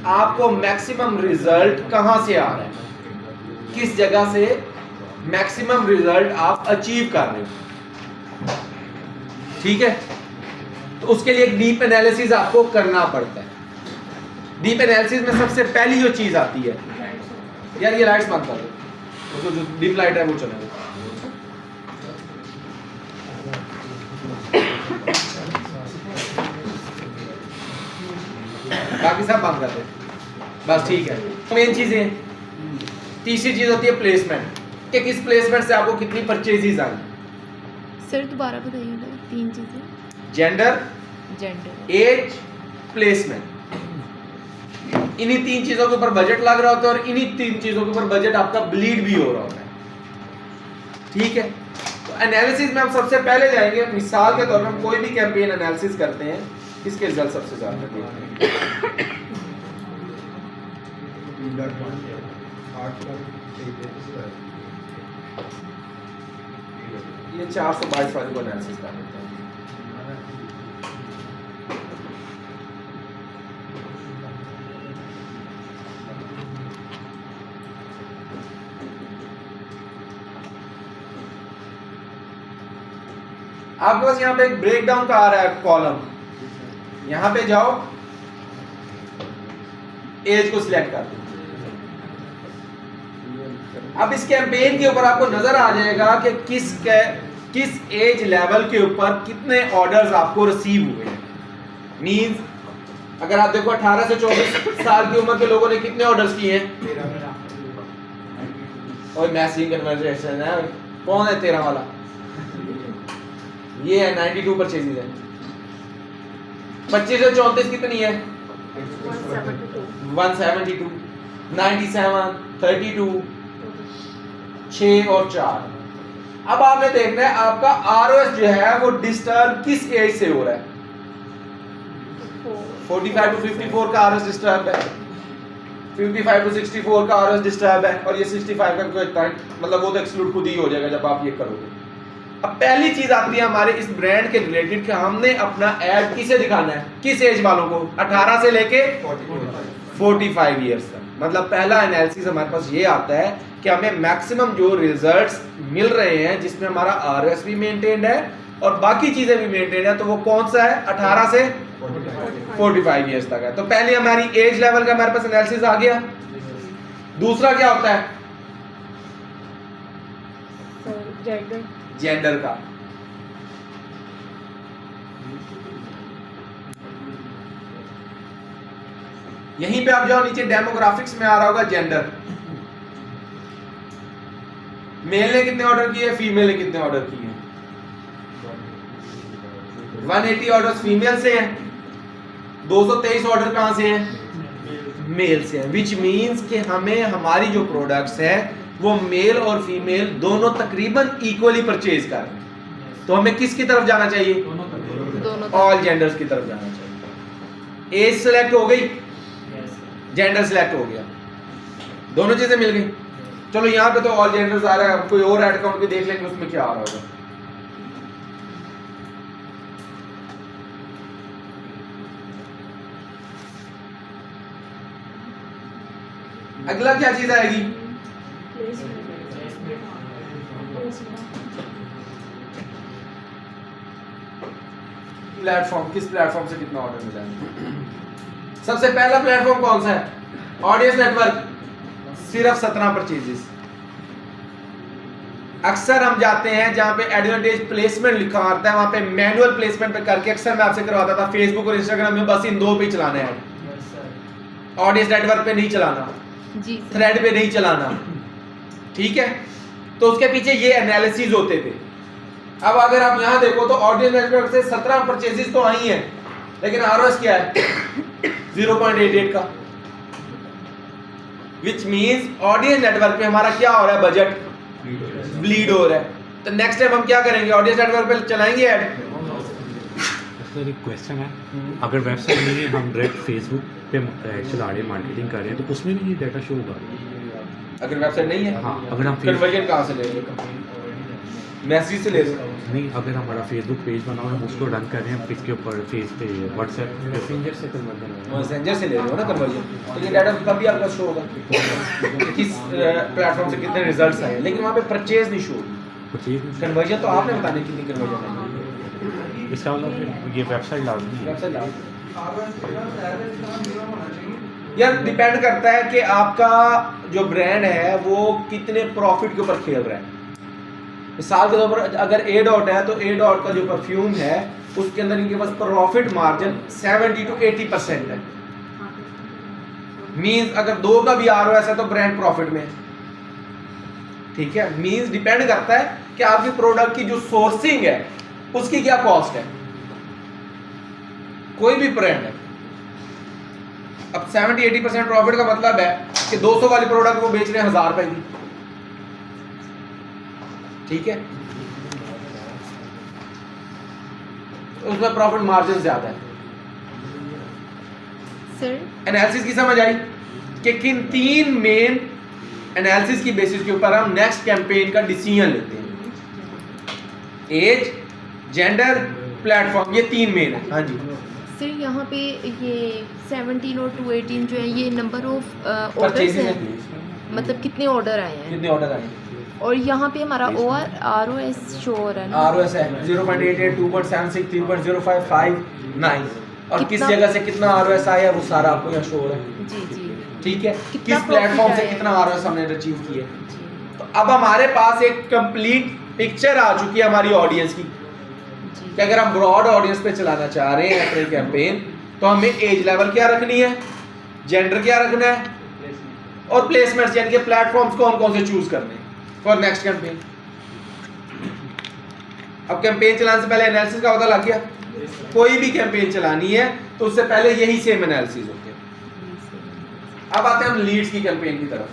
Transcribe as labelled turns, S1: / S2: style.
S1: आपको maximum result कहां से आ रहा है, किस जगह से मैक्सिमम रिजल्ट आप अचीव कर रहे हो। ठीक है, तो उसके लिए एक डीप एनालिसिस आपको करना पड़ता है। डीप एनालिसिस में सबसे पहली जो चीज आती है, यार ये लाइट्स बंद कर दो, उसको जो डिम लाइट है वो चले। बाकी सब बंद कर दे बस, ठीक है। मेन चीजें, तीसरी चीज होती है प्लेसमेंट, कि किस प्लेसमेंट से आपको कितनी परचेजेस आई।
S2: सर दोबारा बताइए ना, 3 चीजें।
S1: Gender, age, placement. इन्हीं 3 चीजों के ऊपर बजट लग रहा होता है और इन्हीं 3 चीजों के ऊपर बजट आपका ब्लीड भी हो रहा होता है। ठीक है, तो एनालिसिस में हम सबसे पहले जाएंगे, मिसाल के तौर पर हम कोई भी कैंपेन एनालिसिस करते हैं, किसके रिजल्ट सबसे ज्यादा देखते हैं। ये 422 वाली को एनालिसिस कर लेते हैं। आपके पास यहाँ पे एक ब्रेकडाउन का आ रहा है कॉलम, यहां पे जाओ, एज को सिलेक्ट कर दो। अब इस कैंपेन के ऊपर आपको नजर आ जाएगा कि किस एज लेवल के ऊपर कितने ऑर्डर्स आपको रिसीव हुए हैं। मींस अगर आप देखो 18 से 24 साल की उम्र के लोगों ने कितने ऑर्डर्स किए हैं, और मैसिंग कन्वर्सेशन है, कौन है 13 वाला, ये है 92 परचेजेस है। 25 से 34 कितनी है, 172, 97, 32, 6 और 4। अब आपने देखना है आपका आरओएस जो है वो डिस्टर्ब किस एज से हो रहा है। 45 टू 54 का आरओएस डिस्टर्ब है, 55 टू 64 का आरओएस डिस्टर्ब है, और ये 65 का कोई टाइम, मतलब वो तो एक्सक्लूड खुद ही हो जाएगा जब आप ये करोगे। अब पहली चीज आती है हमारे इस ब्रांड के रिलेटेड कि हमने अपना एड किसे दिखाना है, किस एज वालों को, 18 से लेके 45 इयर्स तक। मतलब पहला एनालिसिस हमारे पास ये आता है कि हमें मैक्सिमम जो रिजल्ट्स मिल रहे हैं जिसमें हमारा आरएस भी मेंटेन्ड है और बाकी चीजें भी मेंटेन्ड है, तो वो कौन सा है, 18 से 45 इयर्स तक है। तो पहले हमारी एज लेवल का हमारे पास एनालिसिस आ गया। दूसरा क्या होता है, जेंडर का। यहीं पे आप जाओ, नीचे डेमोग्राफिक्स में आ रहा होगा जेंडर। मेल ने कितने ऑर्डर किए, फीमेल ने कितने ऑर्डर किए। 180 ऑर्डर्स फीमेल से हैं, 223 ऑर्डर कहां से हैं, मेल से हैं। विच मींस कि हमें हमारी जो प्रोडक्ट्स है वो मेल और फीमेल दोनों तकरीबन इक्वली परचेज कर रहे हैं। तो हमें किसकी तरफ जाना चाहिए, ऑल जेंडर्स की तरफ जाना चाहिए। एज सिलेक्ट हो गई, जेंडर सिलेक्ट हो गया, दोनों चीजें मिल गई। चलो यहाँ पे तो ऑल जेंडर्स आ रहा है, कोई और एड अकाउंट भी देख लेंगे उसमें क्या आ रहा होगा। अगला क्या चीज आएगी, प्लेटफॉर्म, किस प्लेटफॉर्म से कितना ऑर्डर मिला है। सबसे पहला प्लेटफॉर्म कौन सा है, ऑडियंस नेटवर्क, सिर्फ 17 परचेजेस। अक्सर हम जाते हैं जहां पे एडवांटेज प्लेसमेंट लिखा आता है, वहां पे मैनुअल प्लेसमेंट पे करके अक्सर मैं आपसे करवाता था फेसबुक और इंस्टाग्राम में, बस इन 2 पे ही चलाना है, ऑडियंस नेटवर्क पे नहीं चलाना, थ्रेड पे नहीं चलाना। ठीक है, तो उसके पीछे ये एनालिसिस होते थे। अब अगर आप यहां देखो तो ऑडियंस नेटवर्क से 17 परचेजेस तो आई हैं, लेकिन आरओएस क्या है 0.88 का। विच मींस ऑडियंस नेटवर्क पे हमारा क्या हो रहा है, बजट ब्लीड हो रहा है। तो नेक्स्ट टाइम हम क्या करेंगे, ऑडियंस नेटवर्क पे चलाएंगे ऐड।
S3: सर एक क्वेश्चन है, अगर वेबसाइट में हम डायरेक्ट फेसबुक पे एक्चुअल ऑडियो मार्केटिंग कर रहे हैं तो उसमें भी ये डाटा शो होगा।
S1: अगर वेबसाइट नहीं है,
S3: हाँ, अगर हम
S1: कन्वर्जन कहां से लेंगे, मैसेज से ले लो।
S3: नहीं, अगर हमारा फेसबुक पेज बना हुआ है, हम उसको रन कर रहे हैं किसके ऊपर, फेस पे, व्हाट्सएप, मैसेंजर से कन्वर्जन है,
S1: मैसेंजर से ले रहे हो ना कन्वर्जन, तो ये डाटा तभी आपका शो होगा कि किस प्लेटफॉर्म से कितने रिजल्ट्स आए, लेकिन वहाँ पे परचेज नहीं शो।
S3: कुछ चीज़
S1: कन्वर्जन तो आपने बताने कितनी कन्वर्जन है।
S3: इसका मतलब फिर ये वेबसाइट लाजमी है।
S1: वेबसाइट लाओ। यार डिपेंड करता है कि आपका जो ब्रांड है वो कितने प्रॉफिट के ऊपर खेल रहा है। मिसाल के तौर पर अगर ए डॉट है तो ए डॉट का जो परफ्यूम है उसके अंदर इनके पास प्रॉफिट मार्जिन 70 to 80% है। मींस अगर 2 का भी ROS है तो ब्रांड प्रॉफिट में है। ठीक है, मींस डिपेंड करता है कि आपके प्रोडक्ट की जो सोर्सिंग है उसकी क्या कॉस्ट है। कोई भी ब्रांड है, अब 70-80% प्रॉफिट का मतलब है कि 200 वाली प्रोडक्ट वो बेच रहे हैं 1000 रुपए की। ठीक है, तो उसमें प्रॉफिट मार्जिन ज्यादा है।
S2: सर
S1: एनालिसिस की समझ आई कि किन 3 मेन एनालिसिस की बेसिस के ऊपर हम नेक्स्ट कैंपेन का डिसीजन लेते हैं। एज, जेंडर, प्लेटफॉर्म, ये 3 मेन है। हाँ जी,
S2: सर यहाँ पे ये 17 और 218 जो है ये नंबर ऑफ ऑर्डर्स
S1: परचेजिंग
S2: हैं,
S1: है,
S2: मतलब कितने ऑर्डर आए हैं,
S1: कितने ऑर्डर आए।
S2: और यहाँ पे हमारा ROS शो हो रहा है ना,
S1: ROS है 0.88, 2.76, 3.05, 5, 9 और किस
S2: कितना-
S1: जगह से कितना ROS आया वो सारा आपको यहाँ शो हो रहा है।
S2: जी जी
S1: ठीक है,
S2: कितना
S1: किस प्लेटफॉर्म
S2: profit
S1: से
S2: आया?
S1: कितना ROS हमने अचीव किया।
S2: जी
S1: तो अब हमारे पास एक कंप्लीट पिक्चर आ चुकी है हमारी ऑडियंस की
S2: जी
S1: कि अगर हम ब्रॉड ऑडियंस पे चलाना चाह रहे हैं अपने कैंपेन तो हमें एज लेवल क्या रखनी है, जेंडर क्या रखना है और प्लेसमेंट्स यानी कि प्लेटफॉर्म्स कौन कौन से चूज करने हैं फॉर नेक्स्ट कैंपेन। अब कैंपेन चलाने से पहले एनालिसिस का पता लग गया। कोई भी कैंपेन चलानी है तो उससे पहले यही सेम एनालिसिस होते हैं। अब आते हैं हम लीड्स की कैंपेन की तरफ।